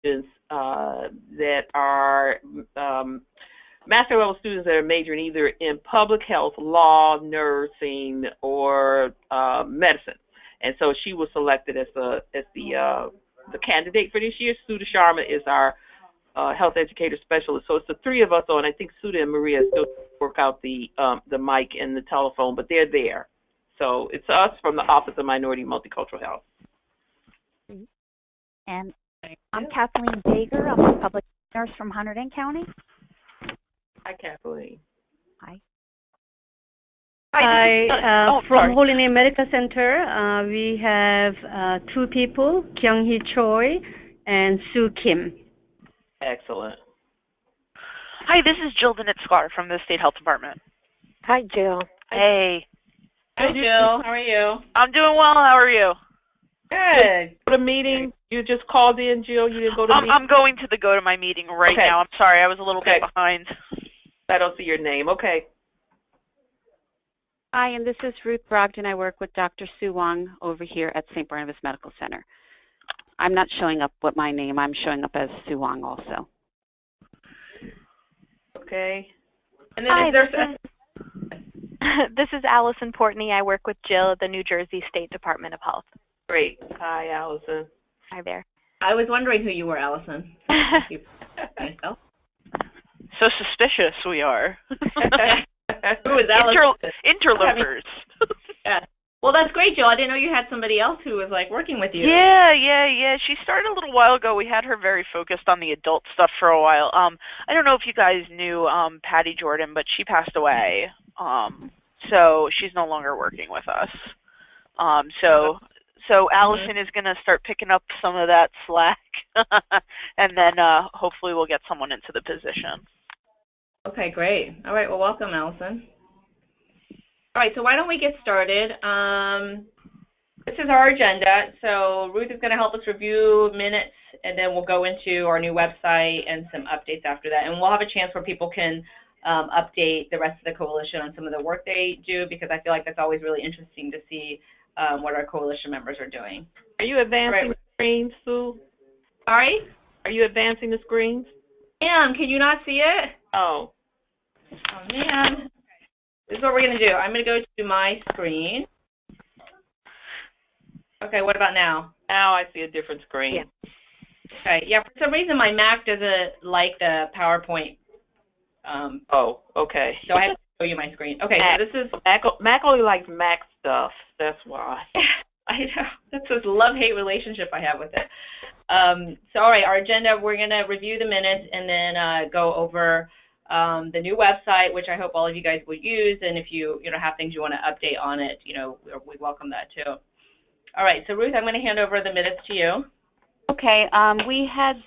students that are master level students that are majoring either in public health, law, nursing, or medicine. And so she was selected as the candidate for this year. Sudha Sharma is our health educator specialist. So it's the three of us on. I think Sudha and Maria still work out the mic and the telephone, but they're there. So it's us from the Office of Minority and Multicultural Health. And I'm Kathleen Baker. I'm a public nurse from Hunterdon County. Hi, Kathleen. Hi. Hi, from Holy Name Medical Center, we have two people, Kyung-Hee Choi and Sue Kim. Excellent. Hi, this is Jill Denitzkar from the State Health Department. Hi, Jill. Hey. Hi, Jill. How are you? I'm doing well. How are you? Good. Go to meeting? You just called in, Jill? You didn't go to meeting? I'm going to go to my meeting right now. I'm sorry. I was a little bit behind. I don't see your name. Okay. Hi, and this is Ruth Brogdon. I work with Dr. Sue Wang over here at St. Barnabas Medical Center. I'm not showing up with my name. I'm showing up as Sue Wang also. Okay. And then Hi, this is Allison Portney. I work with Jill at the New Jersey State Department of Health. Great. Hi, Allison. Hi there. I was wondering who you were, Allison. So suspicious we are. Who is Allison? Interlopers. Yeah. Well, that's great, Jill. I didn't know you had somebody else who was like working with you. Yeah. She started a little while ago. We had her very focused on the adult stuff for a while. I don't know if you guys knew Patty Jordan, but she passed away. So she's no longer working with us. So Allison is going to start picking up some of that slack, and then hopefully we'll get someone into the position. Okay, great. All right, well, welcome, Allison. All right, so why don't we get started? This is our agenda. So Ruth is going to help us review minutes, and then we'll go into our new website and some updates after that. And we'll have a chance where people can update the rest of the coalition on some of the work they do, because I feel like that's always really interesting to see what our coalition members are doing. Are you advancing the screens, Sue? Sorry? Are you advancing the screens? Ma'am, can you not see it? Oh. Oh, man. This is what we're going to do. I'm going to go to my screen. Okay, what about now? Now I see a different screen. Yeah. Okay, yeah, for some reason my Mac doesn't like the PowerPoint. Okay. So I have to show you my screen. Okay, so this is... Mac only likes Mac stuff. That's why. I know. That's this love-hate relationship I have with it. So, all right, our agenda, we're going to review the minutes and then go over the new website, which I hope all of you guys will use. And if you have things you want to update on it, we welcome that too. All right, so Ruth, I'm going to hand over the minutes to you. Okay, we had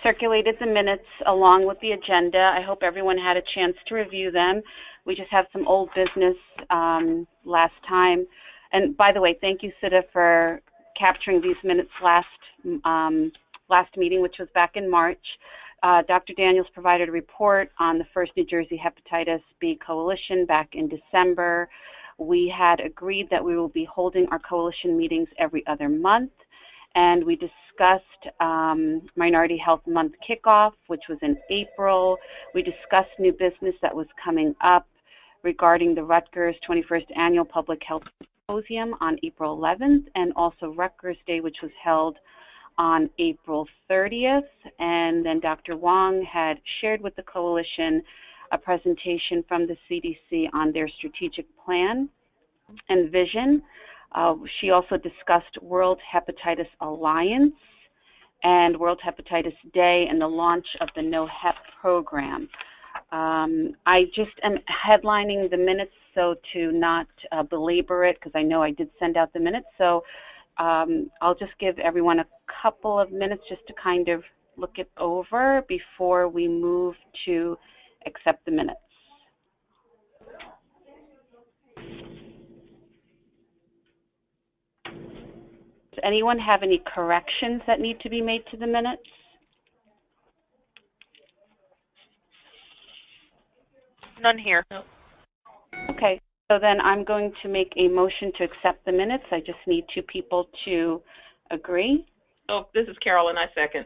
circulated the minutes along with the agenda. I hope everyone had a chance to review them. We just have some old business last time. And by the way, thank you, Sudha, for capturing these minutes last meeting, which was back in March. Dr. Daniels provided a report on the first New Jersey Hepatitis B Coalition back in December. We had agreed that we will be holding our coalition meetings every other month, and we discussed Minority Health Month kickoff, which was in April. We discussed new business that was coming up regarding the Rutgers 21st Annual Public Health Symposium on April 11th, and also Rutgers Day, which was held on April 30th. And then Dr. Wang had shared with the coalition a presentation from the CDC on their strategic plan and vision. She also discussed World Hepatitis Alliance and World Hepatitis Day and the launch of the NOhep program. I just am headlining the minutes so to not belabor it, because I know I did send out the minutes. So I'll just give everyone a couple of minutes just to kind of look it over before we move to accept the minutes. Does anyone have any corrections that need to be made to the minutes? None here. No. Okay, so then I'm going to make a motion to accept the minutes. I just need two people to agree. Oh, this is Carolyn. I second.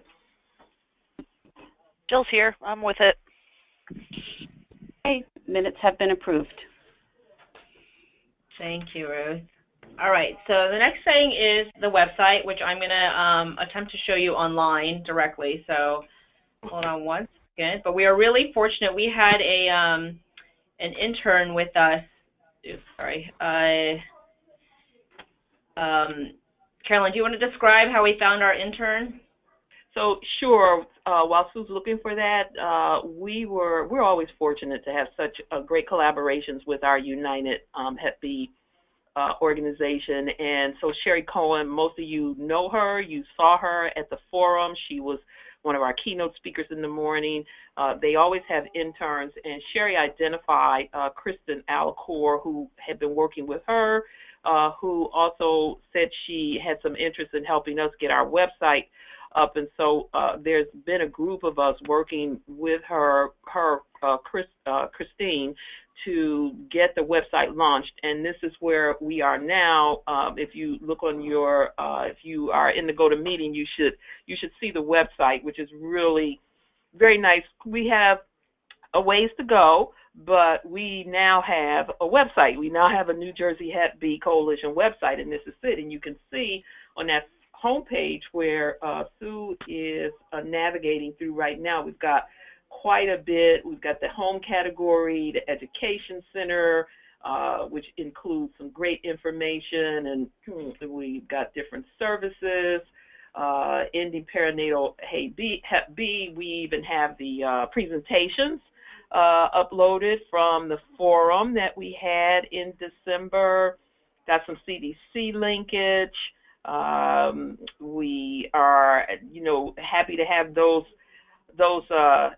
Jill's here. I'm with it. Okay, minutes have been approved. Thank you, Ruth. All right, so the next thing is the website, which I'm going to attempt to show you online directly. So hold on one second. But we are really fortunate. We had an intern with us. Oops, sorry. Carolyn, do you want to describe how we found our intern? So sure. While Sue's looking for that, we're always fortunate to have such great collaborations with our United Hep B organization. And so Sherry Cohen, most of you know her. You saw her at the forum. She was one of our keynote speakers in the morning. They always have interns, and Sherry identified Kristen Alcor, who had been working with her, who also said she had some interest in helping us get our website up. And so there's been a group of us working with Christine, to get the website launched. And this is where we are now. If you look on your, if you are in the GoToMeeting, you should see the website, which is really very nice. We have a ways to go, but we now have a website. We now have a New Jersey Hep B Coalition website, and this is it. And you can see on that homepage where Sue is navigating through right now, we've got quite a bit. We've got the home category, the education center, which includes some great information, and we've got different services, ending perinatal Hep B. We even have the presentations uploaded from the forum that we had in December. Got some CDC linkage. We are, happy to have those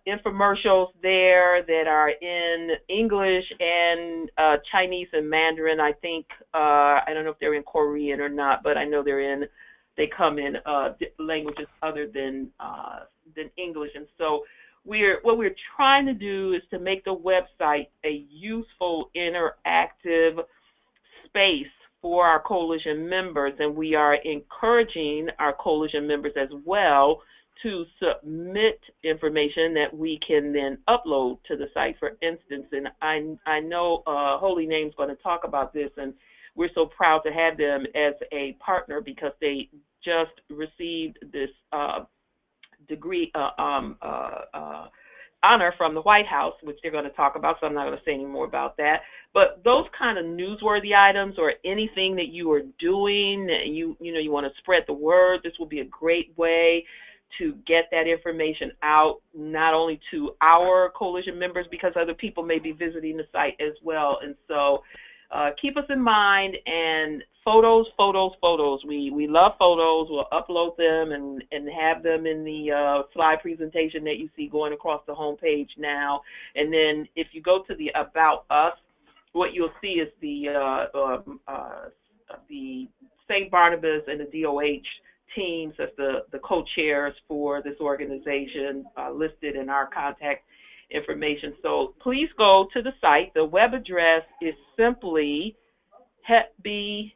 infomercials there that are in English and Chinese and Mandarin. I think I don't know if they're in Korean or not, but I know they come in languages other than English. And so what we're trying to do is to make the website a useful, interactive space for our coalition members, and we are encouraging our coalition members as well to submit information that we can then upload to the site. For instance, and I know Holy Name's going to talk about this, and we're so proud to have them as a partner because they just received this degree honor from the White House, which they're going to talk about, so I'm not going to say any more about that. But those kind of newsworthy items or anything that you are doing, you want to spread the word, this will be a great way to get that information out, not only to our coalition members, because other people may be visiting the site as well. And so keep us in mind, and photos. We love photos. We'll upload them and have them in the slide presentation that you see going across the homepage now. And then if you go to the About Us, what you'll see is the St. Barnabas and the DOH teams as the co-chairs for this organization listed in our contact information. So please go to the site. The web address is simply hepbnj.org.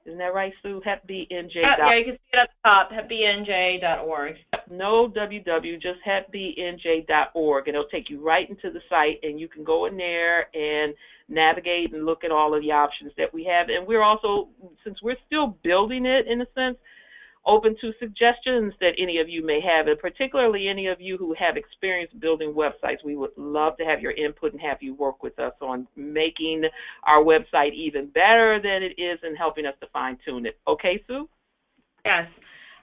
Isn't that right, Sue? hepbnj.org. Yeah, you can see it up top, hepbnj.org. No www, just hepbnj.org. It'll take you right into the site, and you can go in there and navigate and look at all of the options that we have. And we're also, since we're still building it in a sense, open to suggestions that any of you may have, and particularly any of you who have experience building websites. We would love to have your input and have you work with us on making our website even better than it is and helping us to fine-tune it. Okay, Sue? Yes.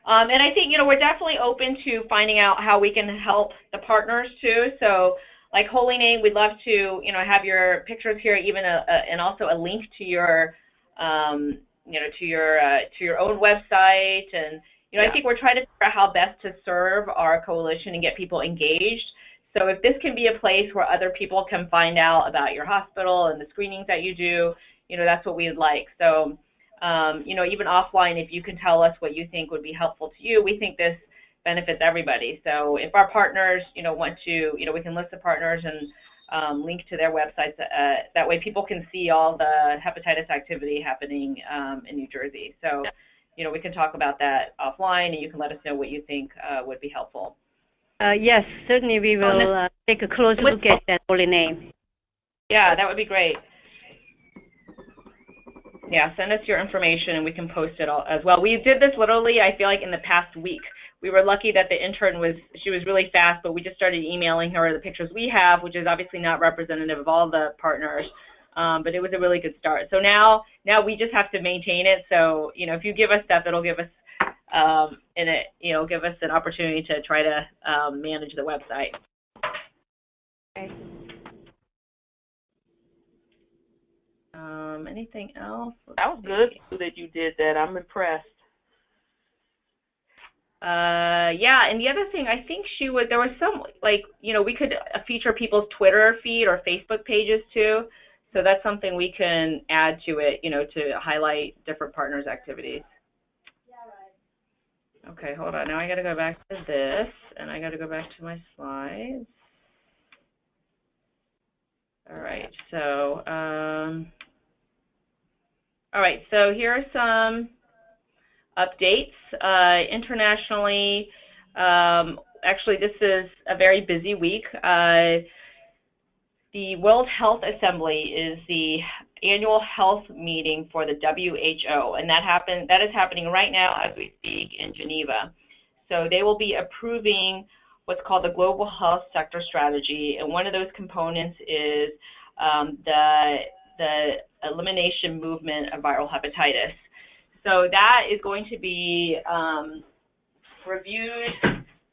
And I think, we're definitely open to finding out how we can help the partners too. So like Holy Name, we'd love to, have your pictures here, even and also a link to your to your own website. And I think we're trying to figure out how best to serve our coalition and get people engaged. So if this can be a place where other people can find out about your hospital and the screenings that you do, that's what we'd like. So even offline, if you can tell us what you think would be helpful to you, we think this benefits everybody. So if our partners want to, we can list the partners and link to their websites. That way people can see all the hepatitis activity happening in New Jersey. So we can talk about that offline, and you can let us know what you think would be helpful. Yes, certainly we will take a closer look at that holy name. Yeah, that would be great. Yeah, send us your information and we can post it all as well. We did this literally, I feel like, in the past week. We were lucky that the intern she was really fast, but we just started emailing her the pictures we have, which is obviously not representative of all the partners, but it was a really good start. So now we just have to maintain it. So, if you give us stuff, it'll give us give us an opportunity to try to manage the website. Okay. Anything else? That was good that you did that. I'm impressed. Yeah, and the other thing, I think there was some, we could feature people's Twitter feed or Facebook pages too. So that's something we can add to it, to highlight different partners' activities. Okay, hold on. Now I got to go back to this, and I got to go back to my slides. All right, so here are some updates. Internationally, actually this is a very busy week. The World Health Assembly is the annual health meeting for the WHO, and that is happening right now as we speak in Geneva. So they will be approving what's called the Global Health Sector Strategy, and one of those components is the elimination movement of viral hepatitis. So that is going to be reviewed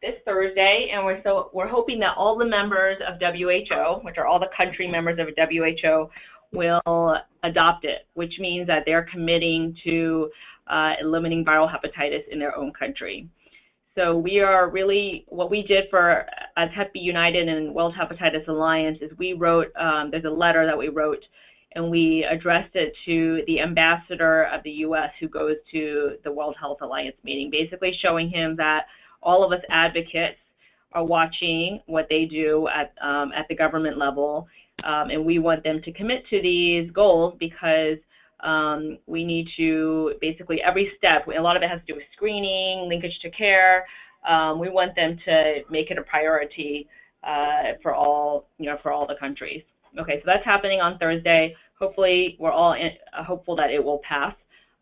this Thursday, and we're hoping that all the members of WHO, which are all the country members of WHO, will adopt it, which means that they're committing to eliminating viral hepatitis in their own country. So we are really, what we did as Hep B United and World Hepatitis Alliance is we wrote, there's a letter that we wrote, and we addressed it to the ambassador of the U.S. who goes to the World Health Alliance meeting, basically showing him that all of us advocates are watching what they do at the government level, and we want them to commit to these goals because we need to basically every step, a lot of it has to do with screening, linkage to care. We want them to make it a priority for all the countries. Okay, so that's happening on Thursday. Hopefully, we're all hopeful that it will pass,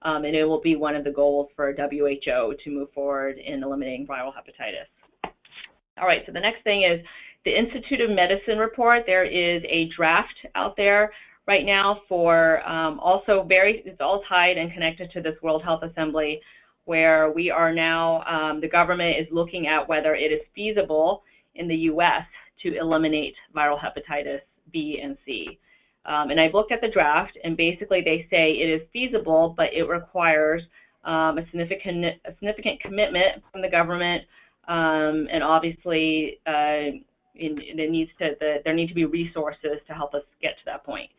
and it will be one of the goals for WHO to move forward in eliminating viral hepatitis. All right, so the next thing is the Institute of Medicine report. There is a draft out there right now for it's all tied and connected to this World Health Assembly, where we are now, the government is looking at whether it is feasible in the U.S. to eliminate viral hepatitis B and C. And I've looked at the draft, and basically they say it is feasible, but it requires a significant commitment from the government, and obviously there need to be resources to help us get to that point.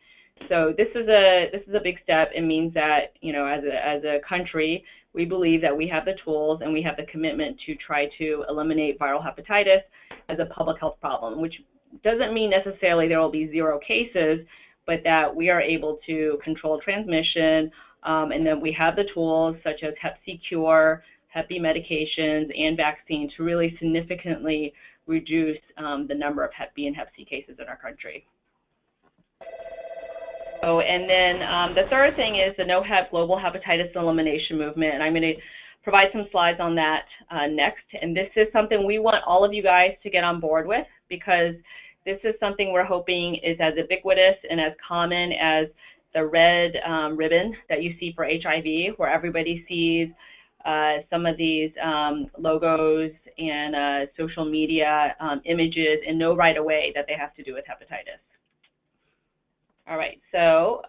So this is a big step. It means that as a country, we believe that we have the tools and we have the commitment to try to eliminate viral hepatitis as a public health problem, which doesn't mean necessarily there will be 0 cases, but that we are able to control transmission, and then we have the tools such as Hep C cure, Hep B medications, and vaccines to really significantly reduce the number of Hep B and Hep C cases in our country. Oh, and then the third thing is the NOhep Global Hepatitis Elimination Movement, and I'm going to provide some slides on that next. And this is something we want all of you guys to get on board with, because this is something we're hoping is as ubiquitous and as common as the red ribbon that you see for HIV, where everybody sees some of these logos and social media images and know right away that they have to do with hepatitis. All right, so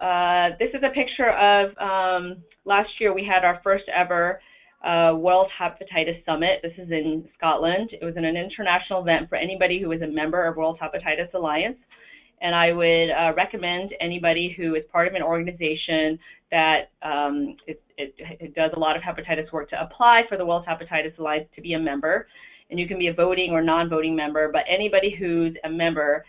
this is a picture of last year we had our first ever World Hepatitis Summit. This is in Scotland. It was an international event for anybody who is a member of World Hepatitis Alliance. And I would recommend anybody who is part of an organization that it does a lot of hepatitis work to apply for the World Hepatitis Alliance to be a member. And you can be a voting or non-voting member, but anybody who's a member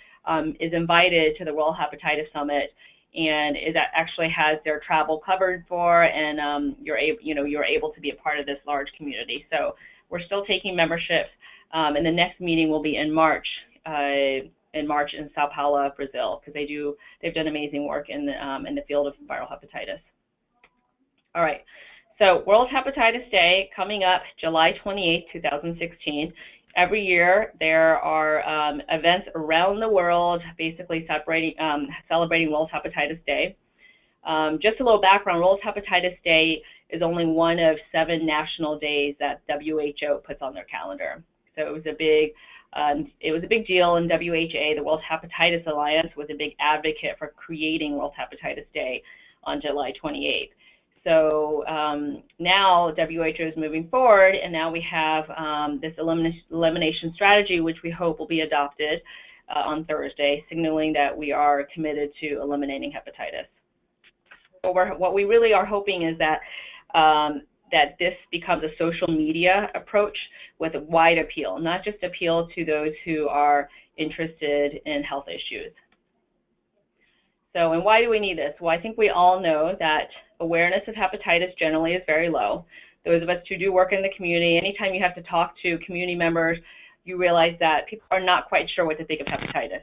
is invited to the World Hepatitis Summit. and it actually has their travel covered for, and you're able to be a part of this large community. So we're still taking memberships, and the next meeting will be in March in Sao Paulo, Brazil, because they've done amazing work in the field of viral hepatitis. All right, so World Hepatitis Day coming up July 28, 2016. Every year there are events around the world basically celebrating World Hepatitis Day. Just a little background, World Hepatitis Day is only one of 7 national days that WHO puts on their calendar. So it was a big deal in WHA. The World Hepatitis Alliance was a big advocate for creating World Hepatitis Day on July 28th. So now WHO is moving forward, and now we have this elimination strategy, which we hope will be adopted on Thursday, signaling that we are committed to eliminating hepatitis. What we really are hoping is that that this becomes a social media approach with a wide appeal, not just appeal to those who are interested in health issues. So, and why do we need this? Well, I think we all know that awareness of hepatitis generally is very low. Those of us who do work in the community, anytime you have to talk to community members, you realize that people are not quite sure what to think of hepatitis.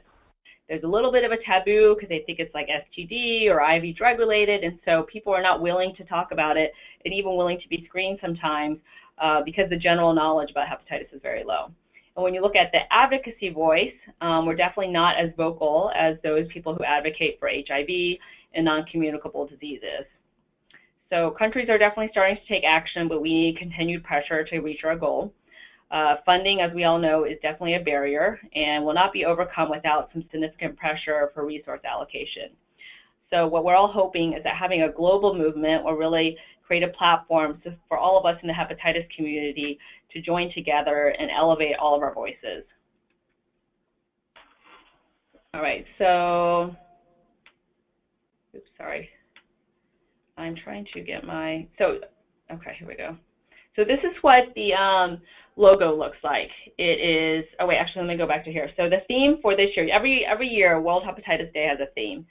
There's a little bit of a taboo because they think it's like STD or IV drug related, and so people are not willing to talk about it and even willing to be screened sometimes because the general knowledge about hepatitis is very low. And when you look at the advocacy voice, we're definitely not as vocal as those people who advocate for HIV and non-communicable diseases. So countries are definitely starting to take action, but we need continued pressure to reach our goal. Funding, as we all know, is definitely a barrier and will not be overcome without some significant pressure for resource allocation. So what we're all hoping is that having a global movement will really create a platform for all of us in the hepatitis community to join together and elevate all of our voices. All right, so, oops, sorry. I'm trying to get my, okay, here we go. So this is what the logo looks like. It is, oh wait, actually let me go back to here. So the theme for this year, every year World Hepatitis Day has a theme.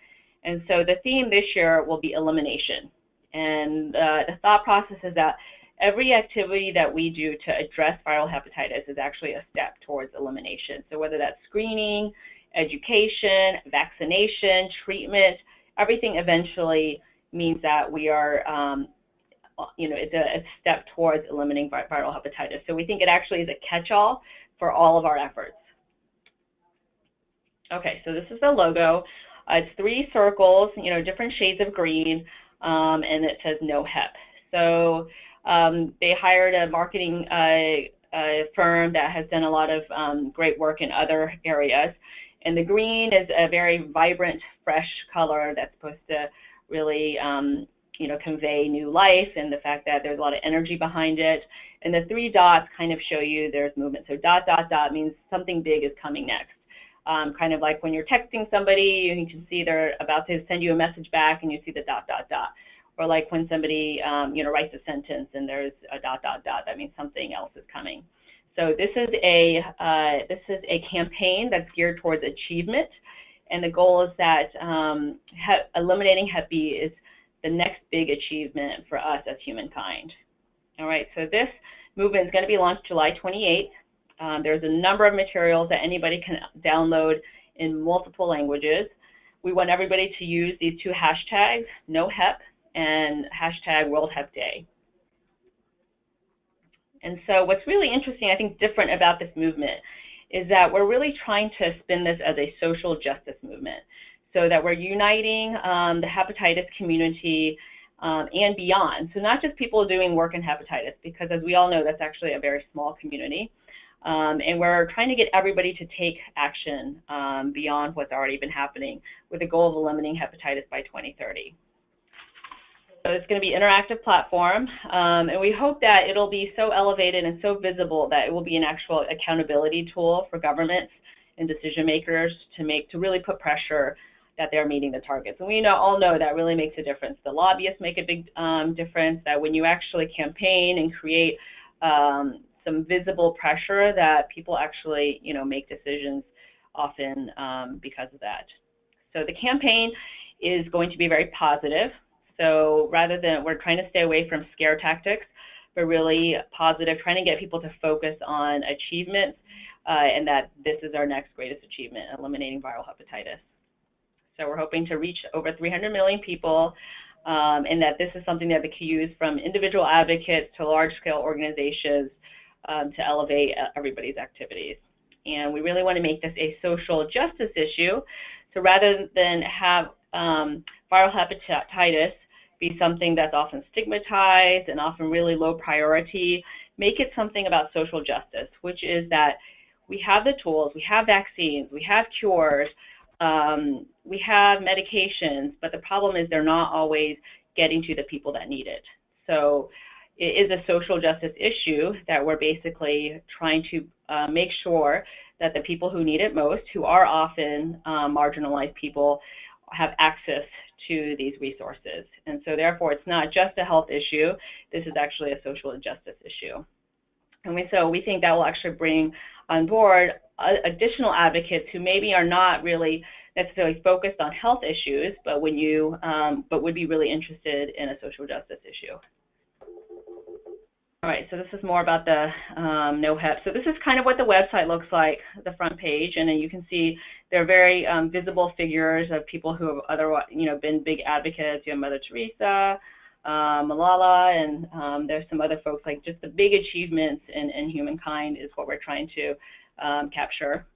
And so the theme this year will be elimination. And the thought process is that every activity that we do to address viral hepatitis is actually a step towards elimination. So whether that's screening, education, vaccination, treatment, everything eventually means that we are it's a step towards eliminating viral hepatitis. So we think it actually is a catch-all for all of our efforts. Okay, so this is the logo. It's 3 circles, different shades of green, and it says NOhep. So they hired a marketing firm that has done a lot of great work in other areas. And the green is a very vibrant, fresh color that's supposed to really convey new life and the fact that there's a lot of energy behind it. And the 3 dots kind of show you there's movement. So ... means something big is coming next. Kind of like when you're texting somebody, you can see they're about to send you a message back and you see the ... Or like when somebody writes a sentence and there's a ... that means something else is coming. So this is a campaign that's geared towards achievement, and the goal is that eliminating Hep B is the next big achievement for us as humankind. All right, so this movement is going to be launched July 28th. There's a number of materials that anybody can download in multiple languages. We want everybody to use these 2 hashtags, NOhep and hashtag World Hep Day. And so what's really interesting, I think different about this movement, is that we're really trying to spin this as a social justice movement, so that we're uniting the hepatitis community and beyond. So not just people doing work in hepatitis, because as we all know, that's actually a very small community. And we're trying to get everybody to take action beyond what's already been happening with the goal of eliminating hepatitis by 2030. So it's going to be an interactive platform, and we hope that it'll be so elevated and so visible that it will be an actual accountability tool for governments and decision makers to really put pressure that they're meeting the targets. And we all know that really makes a difference. The lobbyists make a big difference, that when you actually campaign and create some visible pressure, that people actually, make decisions often because of that. So the campaign is going to be very positive. So rather than, we're trying to stay away from scare tactics, but really positive, trying to get people to focus on achievements and that this is our next greatest achievement, eliminating viral hepatitis. So we're hoping to reach over 300 million people, and that this is something that we can use from individual advocates to large-scale organizations to elevate everybody's activities. And we really want to make this a social justice issue. So rather than have viral hepatitis be something that's often stigmatized and often really low priority, make it something about social justice, which is that we have the tools, we have vaccines, we have cures, we have medications, but the problem is they're not always getting to the people that need it. So it is a social justice issue that we're basically trying to make sure that the people who need it most, who are often marginalized people, have access to these resources. And so therefore, it's not just a health issue. This is actually a social justice issue. And so we think that will actually bring on board additional advocates who maybe are not really necessarily focused on health issues, but would be really interested in a social justice issue. All right, so this is more about the NOhep. So this is kind of what the website looks like, the front page, and then you can see there are very visible figures of people who have otherwise, been big advocates. You have Mother Teresa, Malala, and there's some other folks, like just the big achievements in humankind is what we're trying to capture.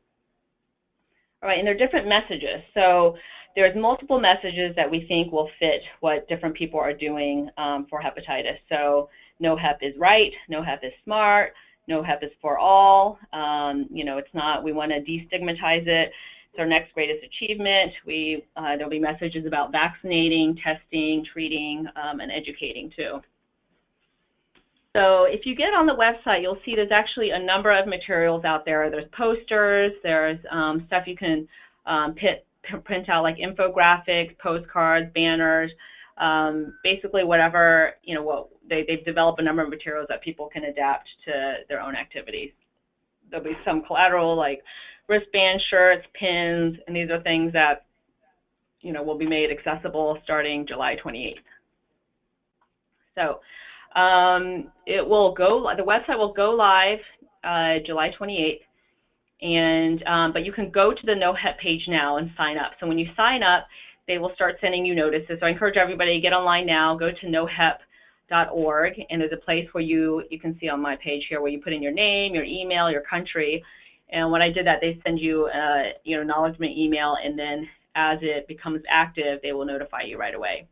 All right, and there are different messages. So there's multiple messages that we think will fit what different people are doing for hepatitis. So NOhep is right, NOhep is smart, NOhep is for all. It's not, we want to destigmatize it. It's our next greatest achievement. There'll be messages about vaccinating, testing, treating, and educating too. So if you get on the website, you'll see there's actually a number of materials out there. There's posters, there's stuff you can print out like infographics, postcards, banners, basically whatever, they've developed a number of materials that people can adapt to their own activities. There'll be some collateral like wristband, shirts, pins, and these are things that, will be made accessible starting July 28th. So the website will go live July 28th, and but you can go to the NOhep page now and sign up. So when you sign up, they will start sending you notices. So I encourage everybody to get online now, go to NOhep.org, and there's a place where you can see on my page here where you put in your name, your email, your country. And when I did that, they send you an acknowledgement email, and then as it becomes active, they will notify you right away.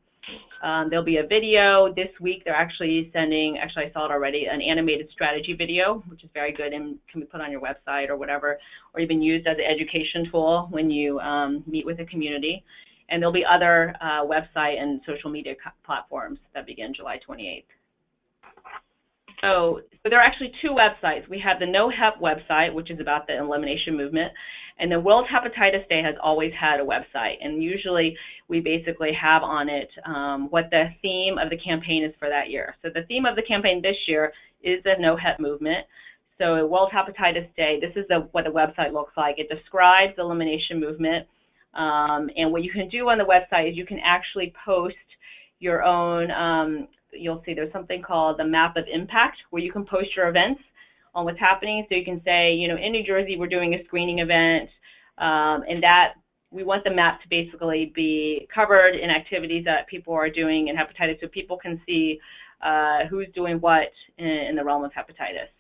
There'll be a video this week. They're actually sending, I saw it already, an animated strategy video, which is very good and can be put on your website or whatever, or even used as an education tool when you meet with the community. And there'll be other website and social media platforms that begin July 28th. So there are actually two websites. We have the NOhep website, which is about the elimination movement, and the World Hepatitis Day has always had a website, and usually we basically have on it what the theme of the campaign is for that year. So the theme of the campaign this year is the NOhep movement. So World Hepatitis Day, this is what the website looks like. It describes the elimination movement, and what you can do on the website is you can actually post your own you'll see there's something called the map of impact, where you can post your events on what's happening. So you can say, in New Jersey, we're doing a screening event, and that we want the map to basically be covered in activities that people are doing in hepatitis, so people can see who's doing what in the realm of hepatitis.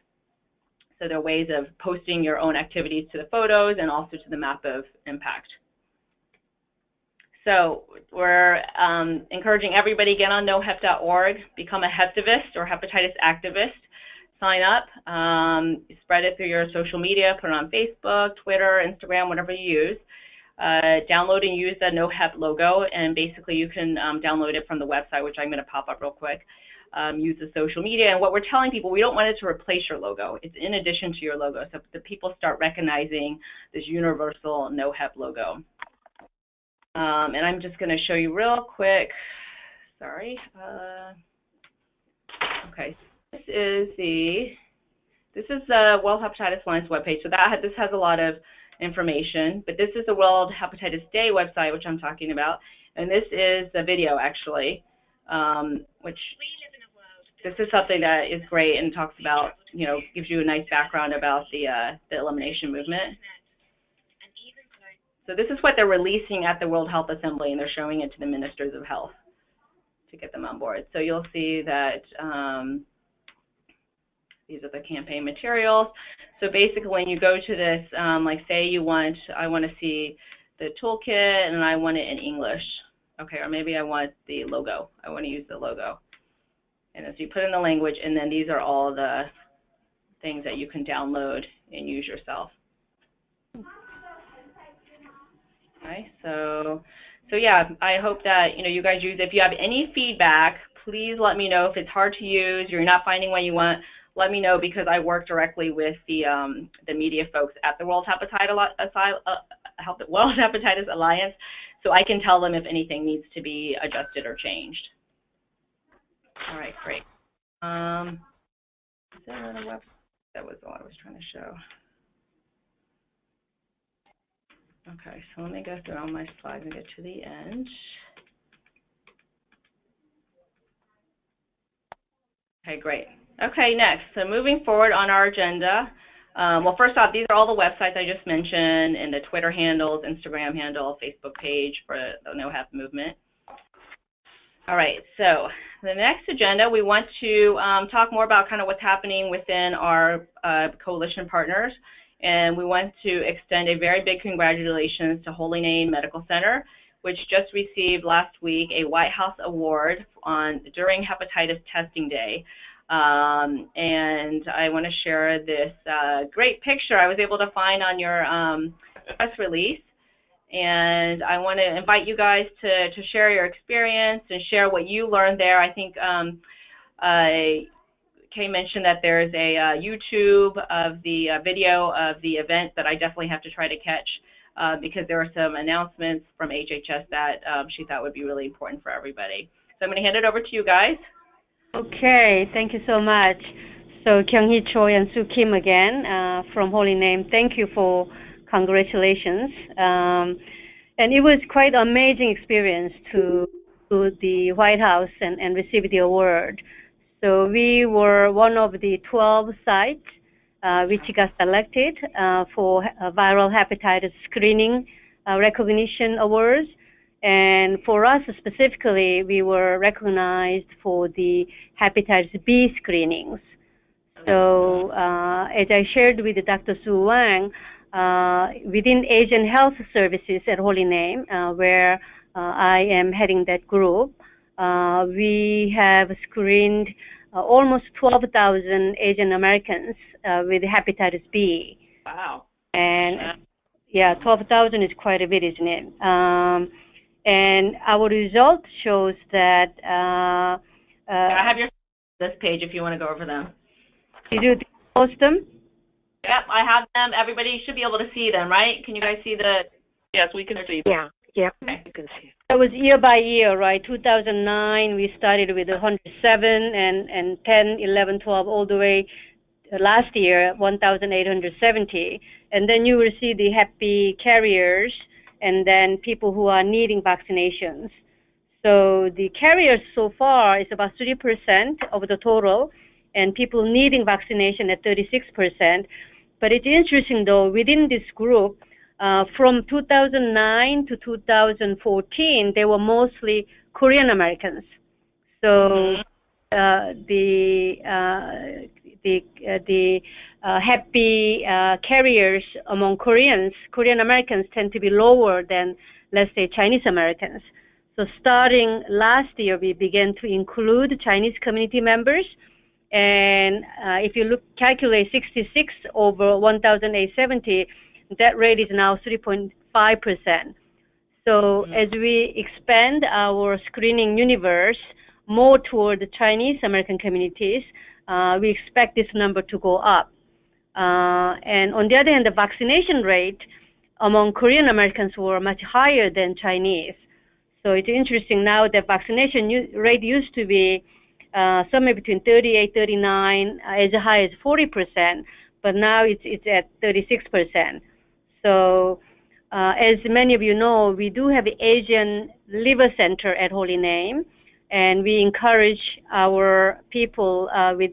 So there are ways of posting your own activities to the photos and also to the map of impact. So we're encouraging everybody to get on NOhep.org, become a heptivist or hepatitis activist, sign up, spread it through your social media, put it on Facebook, Twitter, Instagram, whatever you use. Download and use the NOhep logo, and basically you can download it from the website, which I'm going to pop up real quick. Use the social media, and what we're telling people, we don't want it to replace your logo. It's in addition to your logo, so the people start recognizing this universal NOhep logo. And I'm just going to show you real quick. Sorry. Okay. This is the World Hepatitis Alliance webpage. So this has a lot of information. But this is the World Hepatitis Day website, which I'm talking about. And this is the video, actually, which this is something that is great and talks about, you know, gives you a nice background about the elimination movement. So this is what they're releasing at the World Health Assembly, and they're showing it to the ministers of health to get them on board. So you'll see that these are the campaign materials. So basically, when you go to this, like say I want to see the toolkit and I want it in English. Okay, or maybe I want the logo. I want to use the logo. And as you put in the language, and then these are all the things that you can download and use yourself. Okay, so yeah, I hope that, you know, you guys use it. If you have any feedback, please let me know. If it's hard to use, you're not finding what you want, let me know, because I work directly with the media folks at the World Hepatitis Alliance, so I can tell them if anything needs to be adjusted or changed. All right, great. Is there another website? That was all I was trying to show. Okay, so let me go through all my slides and get to the end. Okay, great. Okay, next, so moving forward on our agenda, well, first off, these are all the websites I just mentioned, and the Twitter handles, Instagram handle, Facebook page for the NOhep movement. All right, so the next agenda, we want to talk more about kind of what's happening within our coalition partners, and we want to extend a very big congratulations to Holy Name Medical Center, which just received last week a White House award during Hepatitis Testing Day. And I want to share this great picture I was able to find on your press release. And I want to invite you guys to share your experience and share what you learned there. I think Kay mentioned that there's a YouTube of the video of the event that I definitely have to try to catch because there are some announcements from HHS that she thought would be really important for everybody. So I'm going to hand it over to you guys. Okay, thank you so much. So Kyung-Hee Choi and Sue Kim again from Holy Name. Thank you for congratulations. And it was quite an amazing experience to the White House and receive the award. So we were one of the 12 sites which got selected for viral hepatitis screening recognition awards. And for us specifically, we were recognized for the hepatitis B screenings. So as I shared with Dr. Sue Wang, within Asian Health Services at Holy Name, where I am heading that group, we have screened almost 12,000 Asian Americans with hepatitis B. Wow. And yeah, 12,000 is quite a bit, isn't it? And our result shows that I have this page if you want to go over them. Did you post them? Yep, I have them. Everybody should be able to see them, right? Can you guys see the? Yes, we can see them. Yeah, okay. you can see it. It was year by year, right? 2009, we started with 107 and 10, 11, 12, all the way last year, 1,870. And then you will see the Hep B carriers and then people who are needing vaccinations. So the carriers so far is about 3% of the total, and people needing vaccination at 36%. But it's interesting though, within this group, from 2009 to 2014, they were mostly Korean Americans. So the Hep B carriers among Korean Americans tend to be lower than, let's say, Chinese Americans. So starting last year, we began to include Chinese community members. And if you calculate 66 over 1,870, that rate is now 3.5%. So as we expand our screening universe more toward the Chinese American communities, we expect this number to go up. And on the other hand, the vaccination rate among Korean Americans were much higher than Chinese. So it's interesting now that vaccination rate used to be somewhere between 38, 39, as high as 40%, but now it's at 36%. So as many of you know, we do have the Asian Liver Center at Holy Name, and we encourage our people with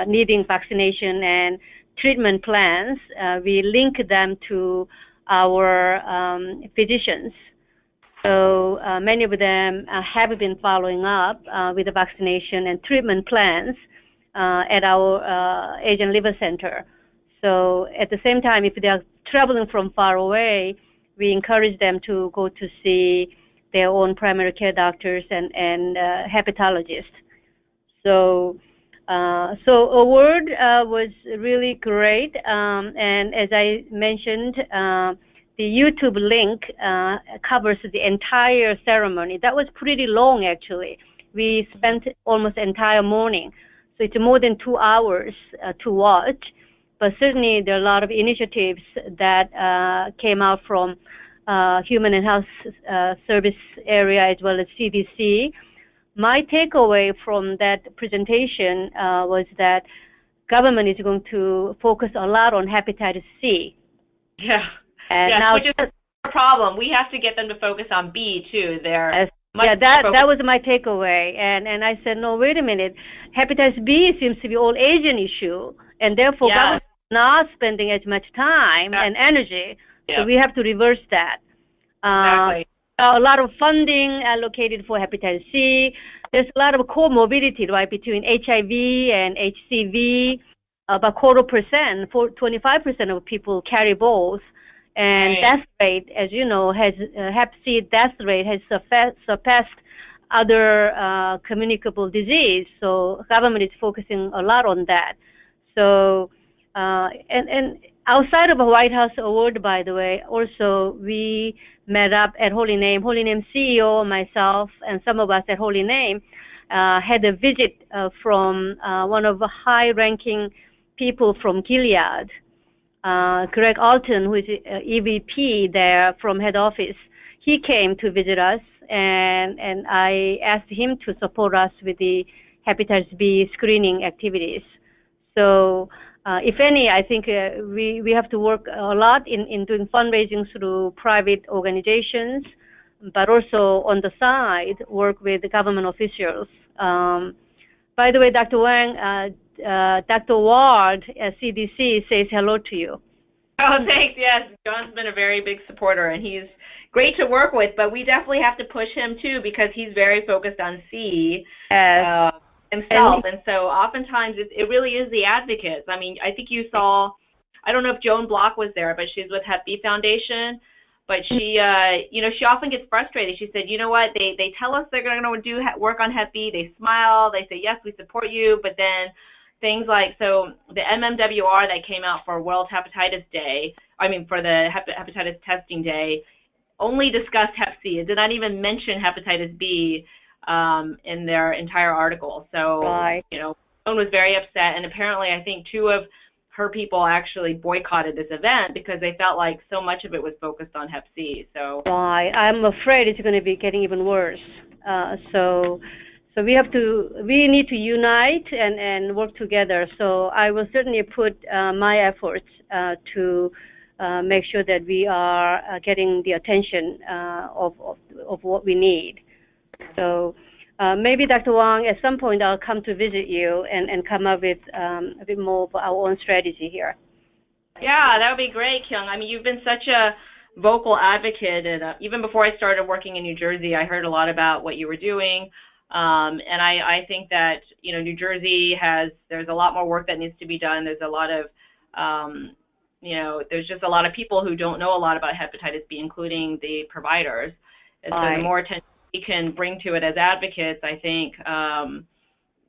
needing vaccination and treatment plans. We link them to our physicians. So many of them have been following up with the vaccination and treatment plans at our Asian Liver Center. So at the same time, if they are traveling from far away, we encourage them to go to see their own primary care doctors and hepatologists. So award was really great, and as I mentioned, the YouTube link covers the entire ceremony. That was pretty long, actually. We spent almost the entire morning, so it's more than 2 hours to watch. But certainly there are a lot of initiatives that came out from Human and Health Service area as well as CDC. My takeaway from that presentation was that government is going to focus a lot on hepatitis C. Yeah. And yes, now, which is a problem. We have to get them to focus on B too. That was my takeaway. And I said, no, wait a minute. Hepatitis B seems to be all Asian issue, and therefore government is not spending as much time and energy. Yeah. So we have to reverse that. Exactly. A lot of funding allocated for hepatitis C. There's a lot of comorbidity, right, between HIV and HCV. About 25% of people carry both. And death rate, as you know, Hep C death rate has surpassed other communicable disease. So government is focusing a lot on that. So and outside of a White House award, by the way, also we met up at Holy Name. Holy Name CEO, myself, and some of us at Holy Name had a visit from one of the high-ranking people from Gilead. Greg Alton, who is EVP there from head office, he came to visit us, and I asked him to support us with the hepatitis B screening activities. So, if any, I think we have to work a lot in doing fundraising through private organizations, but also on the side, work with the government officials. By the way, Dr. Wang, Dr. Ward at CDC says hello to you. Oh, thanks. Yes, John's been a very big supporter, and he's great to work with, but we definitely have to push him, too, because he's very focused on C himself. And so oftentimes it really is the advocates. I mean, I think you saw, I don't know if Joan Block was there, but she's with Hep B Foundation. But she, she often gets frustrated. She said, you know what, they tell us they're going to do work on Hep B. They smile. They say, yes, we support you. But then things like, so the MMWR that came out for World Hepatitis Day, for the Hepatitis Testing Day, only discussed Hep C. It did not even mention Hepatitis B in their entire article. So, Joan was very upset. And apparently, I think 2 of her people actually boycotted this event because they felt like so much of it was focused on Hep C. So I'm afraid it's going to be getting even worse. So we need to unite and work together. So I will certainly put my efforts to make sure that we are getting the attention of what we need. So maybe Dr. Wang, at some point I'll come to visit you and come up with a bit more of our own strategy here. Yeah, that would be great, Kyung. I mean, you've been such a vocal advocate, and even before I started working in New Jersey, I heard a lot about what you were doing. And I think that, New Jersey there's a lot more work that needs to be done. There's a lot of, there's just a lot of people who don't know a lot about hepatitis B, including the providers. And so the more attention we can bring to it as advocates, I think,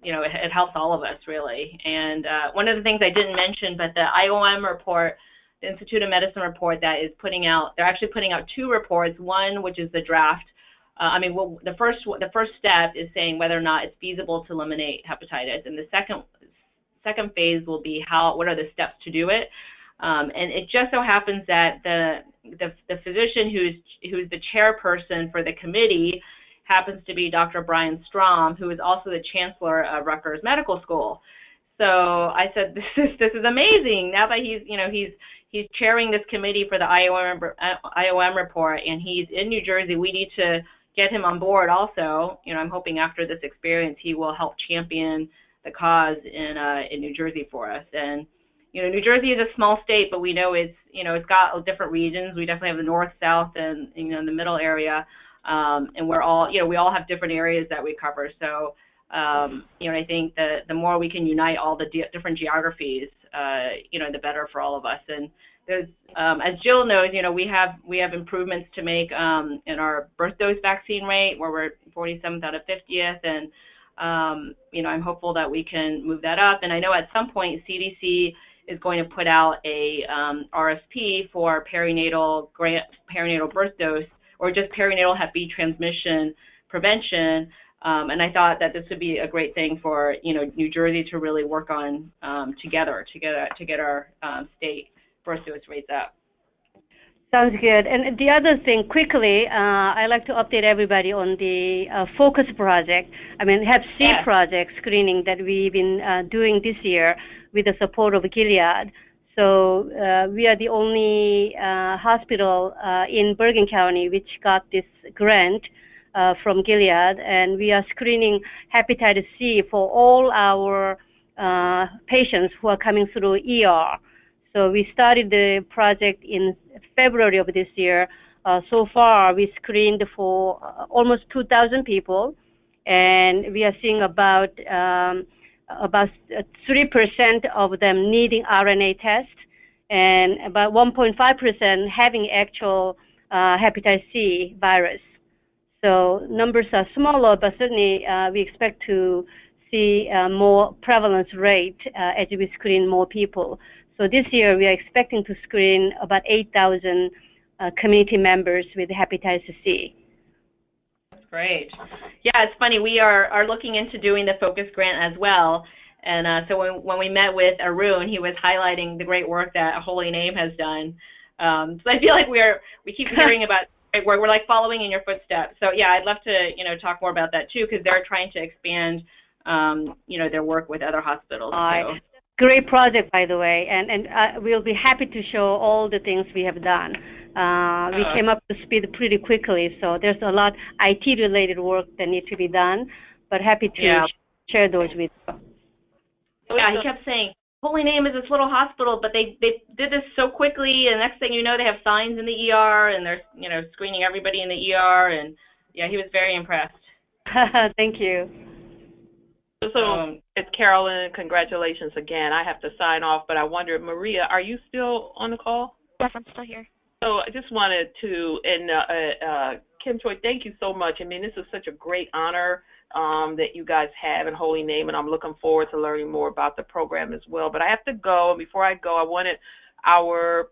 it helps all of us, really. And one of the things I didn't mention, but the IOM report, the Institute of Medicine report that is they're actually putting out 2 reports, one which is the draft. The first step is saying whether or not it's feasible to eliminate hepatitis, and the second phase will be what are the steps to do it. And it just so happens that the physician who's the chairperson for the committee happens to be Dr. Brian Strom, who is also the chancellor of Rutgers Medical School. So I said, this is amazing. Now that he's chairing this committee for the IOM report, and he's in New Jersey, we need to get him on board also. I'm hoping after this experience he will help champion the cause in New Jersey for us. And New Jersey is a small state, but we know it's got different regions. We definitely have the north, south, and in the middle area, and we're all we all have different areas that we cover. So I think that the more we can unite all the different geographies, the better for all of us. And there's, as Jill knows, we have improvements to make in our birth dose vaccine rate, where we're 47th out of 50th, and I'm hopeful that we can move that up. And I know at some point CDC is going to put out a RFP for perinatal birth dose, or just perinatal Hep B transmission prevention. And I thought that this would be a great thing for New Jersey to really work on together to get our state birth dose rates up. Sounds good. And the other thing, quickly, I'd like to update everybody on the FOCUS project. Hep C project screening that we've been doing this year with the support of Gilead. So we are the only hospital in Bergen County which got this grant from Gilead, and we are screening hepatitis C for all our patients who are coming through ER. So we started the project in February of this year. So far, we screened for almost 2,000 people, and we are seeing about 3% of them needing RNA test, and about 1.5% having actual hepatitis C virus. So numbers are smaller, but certainly we expect to see more prevalence rate as we screen more people. So this year we are expecting to screen about 8,000 community members with hepatitis C. That's great. Yeah, it's funny. We are looking into doing the FOCUS grant as well. And so when we met with Arun, he was highlighting the great work that Holy Name has done. So I feel like we keep hearing about great work. We're like following in your footsteps. So yeah, I'd love to talk more about that too, because they're trying to expand their work with other hospitals. So. Great project, by the way, and we'll be happy to show all the things we have done. We came up to speed pretty quickly, so there's a lot IT-related work that needs to be done, but happy to share those with you. Yeah, he kept saying, Holy Name is this little hospital, but they did this so quickly, and next thing you know, they have signs in the ER, and they're screening everybody in the ER, and yeah, he was very impressed. Thank you. So it's Carolyn. Congratulations again. I have to sign off, but I wonder, Maria, are you still on the call? Yes, I'm still here. So I just wanted to, and Kim Choi, thank you so much. This is such a great honor that you guys have in Holy Name, and I'm looking forward to learning more about the program as well. But I have to go, and before I go, I wanted our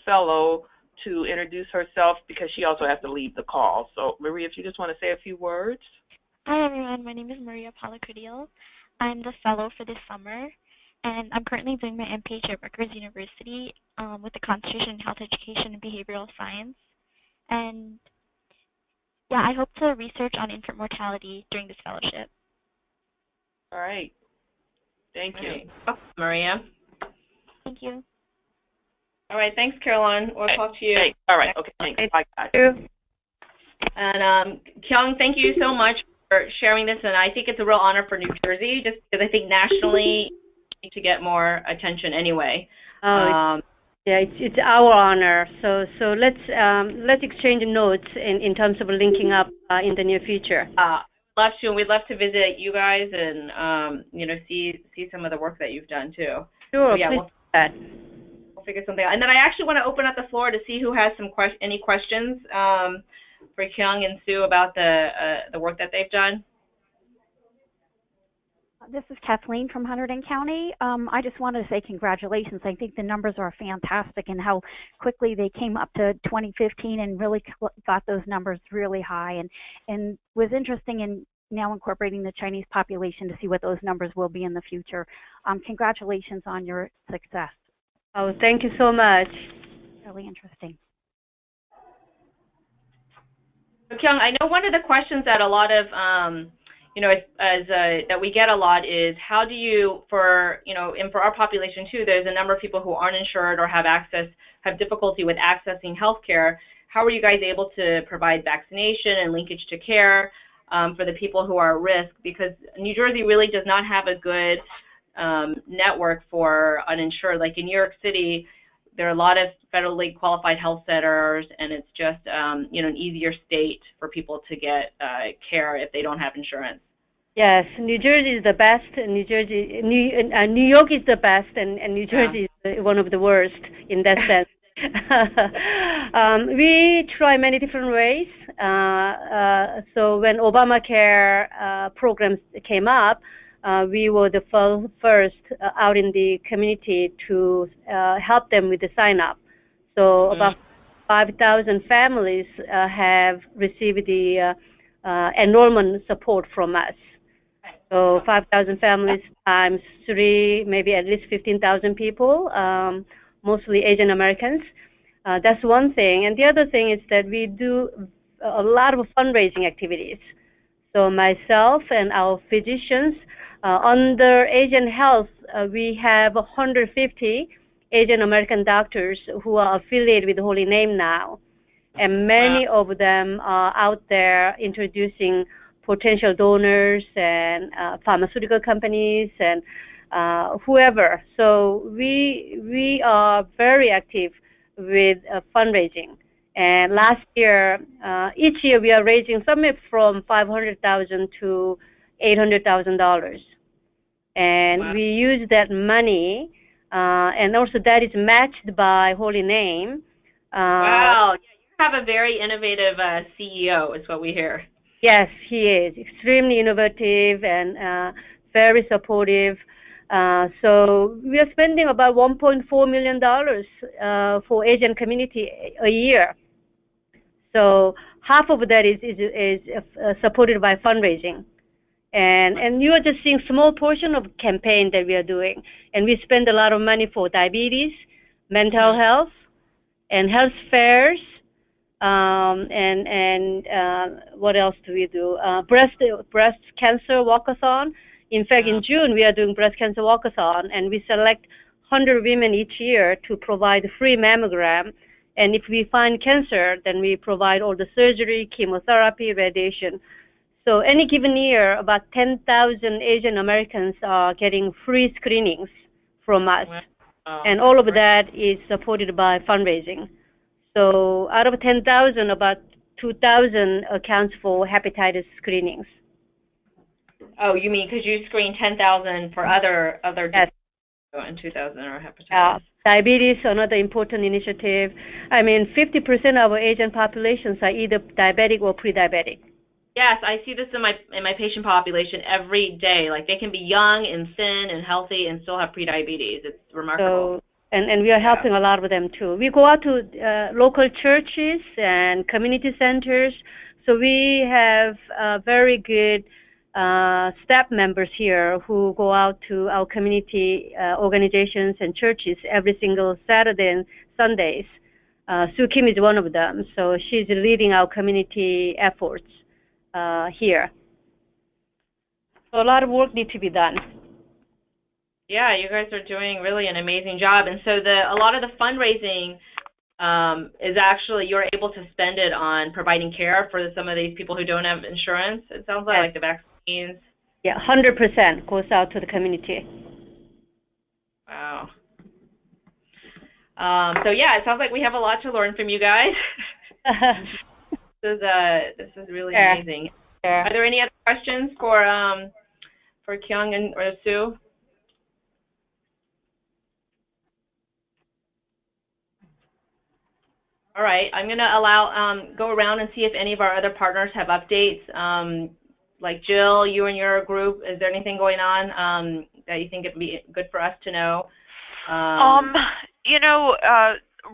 fellow to introduce herself because she also has to leave the call. So Maria, if you just want to say a few words. Hi, everyone. My name is Maria Palacredial. I'm the fellow for this summer, and I'm currently doing my MPH at Rutgers University with the concentration in health education and behavioral science. And yeah, I hope to research on infant mortality during this fellowship. All right. Thank you. Maria. Thank you. All right. Thanks, Caroline. We'll talk to you. Thanks. All right. Okay. Thanks. Bye, guys. And Kyung, thank you so much for sharing this, and I think it's a real honor for New Jersey, just because I think nationally we need to get more attention anyway. Yeah, it's our honor. So let's exchange notes in terms of linking up in the near future. Love to, and we'd love to visit you guys and see some of the work that you've done too. Sure, so, yeah, please do that. We'll figure something out. And then I actually want to open up the floor to see who has any questions for Kyung and Sue about the work that they've done. This is Kathleen from Hunterdon County. I just wanted to say congratulations. I think the numbers are fantastic, and how quickly they came up to 2015 and really got those numbers really high, and was interesting in now incorporating the Chinese population to see what those numbers will be in the future. Congratulations on your success. Oh, thank you so much. Really interesting. Kyung, I know one of the questions that a lot of that we get a lot is how do you, and for our population too, there's a number of people who aren't insured or have difficulty with accessing healthcare. How are you guys able to provide vaccination and linkage to care for the people who are at risk? Because New Jersey really does not have a good network for uninsured. Like in New York City, there are a lot of federally qualified health centers, and it's just an easier state for people to get care if they don't have insurance. Yes, New Jersey is the best. New York is the best, and New Jersey is one of the worst in that sense. We try many different ways. So when Obamacare programs came up, we were the first out in the community to help them with the sign-up. So about 5,000 families have received the enrollment support from us. So 5,000 families times 3, maybe at least 15,000 people, mostly Asian Americans. That's one thing. And the other thing is that we do a lot of fundraising activities. So myself and our physicians, under Asian Health, we have 150 Asian American doctors who are affiliated with Holy Name now. And many of them are out there introducing potential donors and pharmaceutical companies and whoever. So we are very active with fundraising. And last year, each year we are raising somewhere from $500,000 to $800,000. And we use that money, and also that is matched by Holy Name. Wow, you have a very innovative CEO, is what we hear. Yes, he is extremely innovative and very supportive. So we are spending about $1.4 million for Asian community a year. So half of that is supported by fundraising. And you are just seeing small portion of campaign that we are doing. And we spend a lot of money for diabetes, mental health, and health fairs. And what else do we do? Breast cancer walkathon. In fact, in June, we are doing breast cancer walkathon, and we select 100 women each year to provide free mammogram. And if we find cancer, then we provide all the surgery, chemotherapy, radiation. So any given year, about 10,000 Asian Americans are getting free screenings from us. And all of that is supported by fundraising. So out of 10,000, about 2,000 accounts for hepatitis screenings. Oh, you mean because you screen 10,000 for other yes. And 2,000 are hepatitis. Diabetes, another important initiative. I mean, 50% of our Asian populations are either diabetic or pre-diabetic. Yes, I see this in my patient population every day. Like they can be young and thin and healthy and still have prediabetes. It's remarkable. So, and we are helping a lot of them too. We go out to local churches and community centers. So we have very good staff members here who go out to our community organizations and churches every single Saturday and Sundays. Sue Kim is one of them. So she's leading our community efforts here. So a lot of work needs to be done. Yeah, you guys are doing really an amazing job. And so a lot of the fundraising is actually you're able to spend it on providing care for some of these people who don't have insurance. It sounds like the vaccines. Yeah, 100% goes out to the community. Wow. So yeah, it sounds like we have a lot to learn from you guys. This is really amazing. Are there any other questions for Kyung or Sue? All right, I'm going to go around and see if any of our other partners have updates. Like Jill, you and your group, is there anything going on that you think it'd be good for us to know?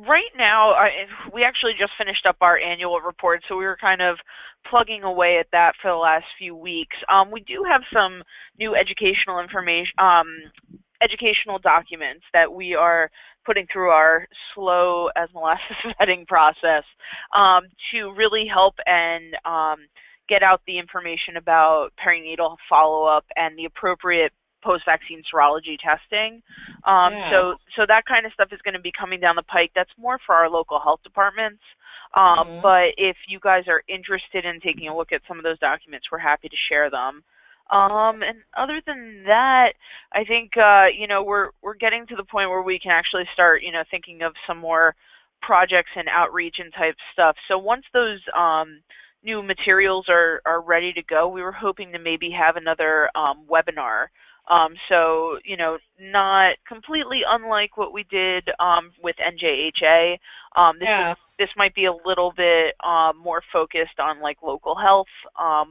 Right now, we actually just finished up our annual report, so we were kind of plugging away at that for the last few weeks. We do have some new educational information, educational documents that we are putting through our slow as molasses vetting process to really help and get out the information about perinatal follow-up and the appropriate post-vaccine serology testing. So that kind of stuff is going to be coming down the pike. That's more for our local health departments. But if you guys are interested in taking a look at some of those documents, we're happy to share them. And other than that, I think, we're getting to the point where we can actually start, thinking of some more projects and outreach and type stuff. So once those new materials are ready to go, we were hoping to maybe have another webinar. So, not completely unlike what we did with NJHA. This might be a little bit more focused on like local health,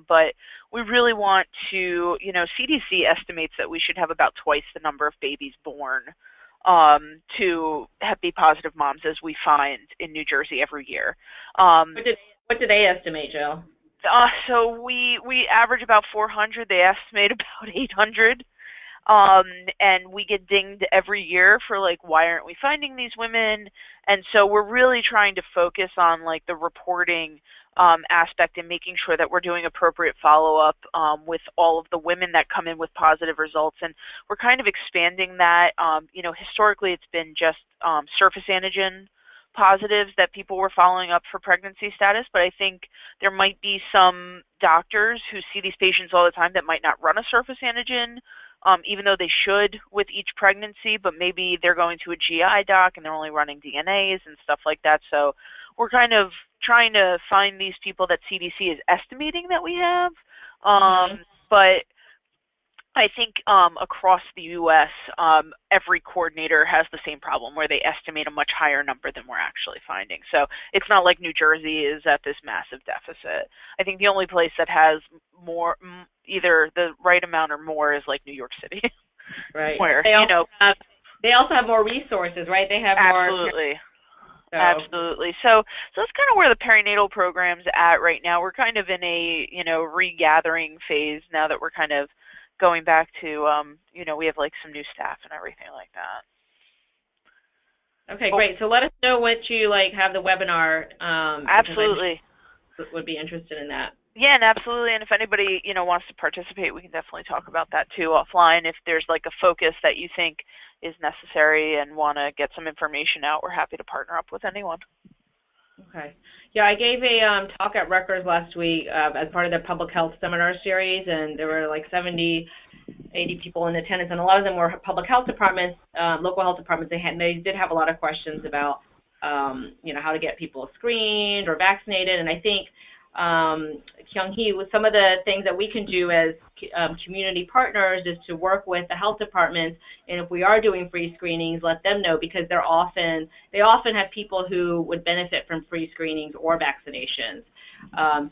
but we really want to, CDC estimates that we should have about twice the number of babies born to Hep B positive moms as we find in New Jersey every year. What do they estimate, Jill? So we average about 400. They estimate about 800. And we get dinged every year for like, why aren't we finding these women? And so we're really trying to focus on like the reporting aspect and making sure that we're doing appropriate follow-up with all of the women that come in with positive results. And we're kind of expanding that. Historically it's been just surface antigen positives that people were following up for pregnancy status, but I think there might be some doctors who see these patients all the time that might not run a surface antigen, even though they should with each pregnancy, but maybe they're going to a GI doc and they're only running DNAs and stuff like that. So we're kind of trying to find these people that CDC is estimating that we have. But I think across the U.S., every coordinator has the same problem where they estimate a much higher number than we're actually finding. So it's not like New Jersey is at this massive deficit. I think the only place that has more, either the right amount or more, is like New York City. Right. Where, they also have more resources, right? They have absolutely. more. Absolutely. So that's kind of where the perinatal program's at right now. We're kind of in a, regathering phase now that we're kind of going back to, we have like some new staff and everything like that. Okay, great. So let us know what you have the webinar. Absolutely. Would be interested in that. Yeah, and absolutely. And if anybody, wants to participate, we can definitely talk about that too offline. If there's like a focus that you think is necessary and want to get some information out, we're happy to partner up with anyone. Okay. Yeah, I gave a talk at Rutgers last week as part of their public health seminar series, and there were like 70, 80 people in attendance, and a lot of them were public health departments, local health departments. They did have a lot of questions about, how to get people screened or vaccinated, and I think Kyung-Hee, with some of the things that we can do as community partners is to work with the health departments, and if we are doing free screenings, let them know, because they often have people who would benefit from free screenings or vaccinations.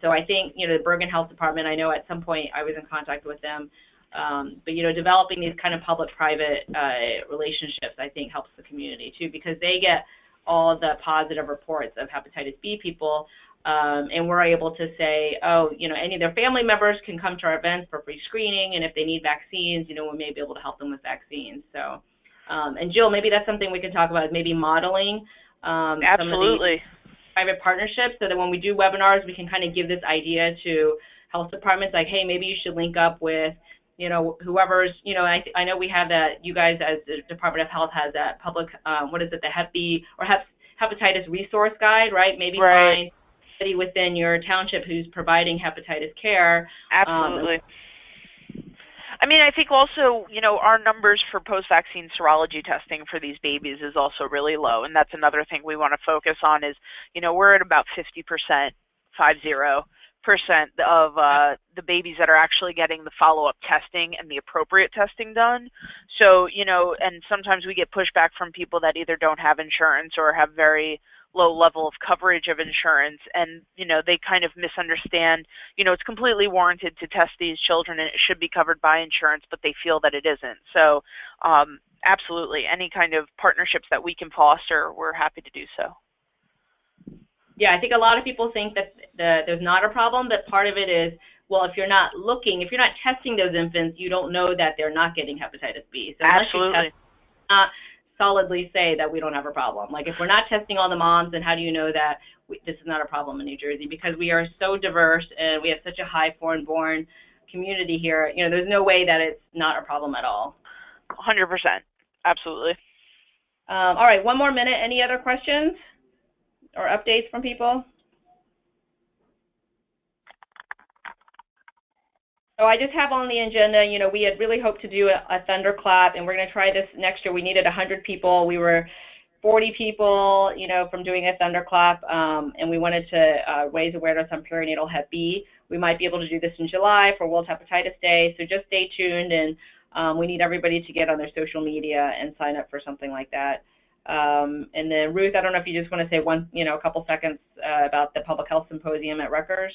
So I think, the Bergen Health Department, I know at some point I was in contact with them, but developing these kind of public-private relationships, I think, helps the community too, because they get all the positive reports of hepatitis B people. And we're able to say, any of their family members can come to our events for free screening, and if they need vaccines, we may be able to help them with vaccines. So, and Jill, maybe that's something we could talk about, maybe modeling absolutely some of these private partnerships, so that when we do webinars, we can kind of give this idea to health departments, like, hey, maybe you should link up with, whoever's, I know we have that, you guys as the Department of Health has that public, the Hep B or Hepatitis resource guide, right? Maybe find somebody within your township who's providing hepatitis care. Absolutely. I think also, our numbers for post-vaccine serology testing for these babies is also really low, and that's another thing we want to focus on is, we're at about 50%, 50% of the babies that are actually getting the follow-up testing and the appropriate testing done. So, and sometimes we get pushback from people that either don't have insurance or have very low level of coverage of insurance, and they kind of misunderstand, it's completely warranted to test these children and it should be covered by insurance, but they feel that it isn't. So absolutely, any kind of partnerships that we can foster, we're happy to do so. Yeah, I think a lot of people think that there's not a problem, but part of it is, well, if you're not testing those infants, you don't know that they're not getting hepatitis B. So absolutely. solidly say that we don't have a problem. Like, if we're not testing all the moms, then how do you know that this is not a problem in New Jersey? Because we are so diverse and we have such a high foreign-born community here. You know, there's no way that it's not a problem at all. 100%. Absolutely. All right, one more minute. Any other questions or updates from people? So I just have on the agenda, you know, we had really hoped to do a thunderclap, and we're going to try this next year. We needed 100 people. We were 40 people, you know, from doing a thunderclap, and we wanted to raise awareness on perinatal Hep B. We might be able to do this in July for World Hepatitis Day, so just stay tuned, and we need everybody to get on their social media and sign up for something like that. And then Ruth, I don't know if you just want to say a couple seconds about the Public Health Symposium at Rutgers.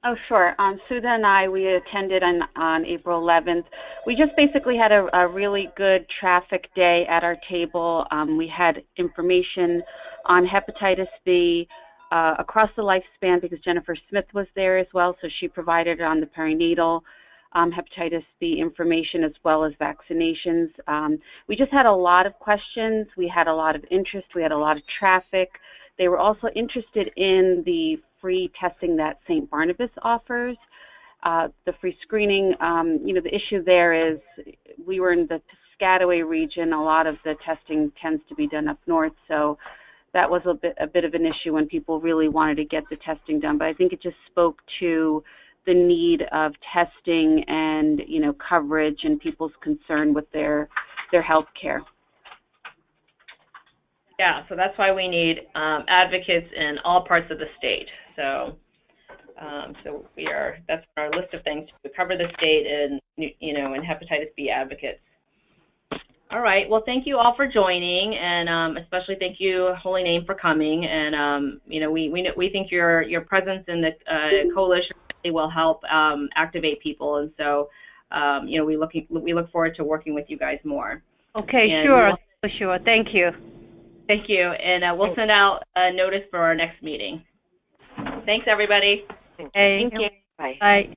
Oh, sure. Sudha and I, we attended on April 11th. We just basically had a really good traffic day at our table. We had information on hepatitis B across the lifespan because Jennifer Smith was there as well, so she provided on the perinatal hepatitis B information as well as vaccinations. We just had a lot of questions. We had a lot of interest. We had a lot of traffic. They were also interested in the free testing that St. Barnabas offers, the free screening. You know, the issue there is we were in the Piscataway region. A lot of the testing tends to be done up north, so that was a bit of an issue when people really wanted to get the testing done. But I think it just spoke to the need of testing and, you know, coverage and people's concern with their health care. Yeah, so that's why we need advocates in all parts of the state. So, that's our list of things to cover the state and, you know, and hepatitis B advocates. All right, well, thank you all for joining, and especially thank you, Holy Name, for coming. And you know, we think your presence in the coalition will help activate people, and so you know, we look forward to working with you guys more. Okay, and sure. Thank you. Thank you, and we'll send out a notice for our next meeting. Thanks, everybody. Hey. Thank you. Bye. Bye.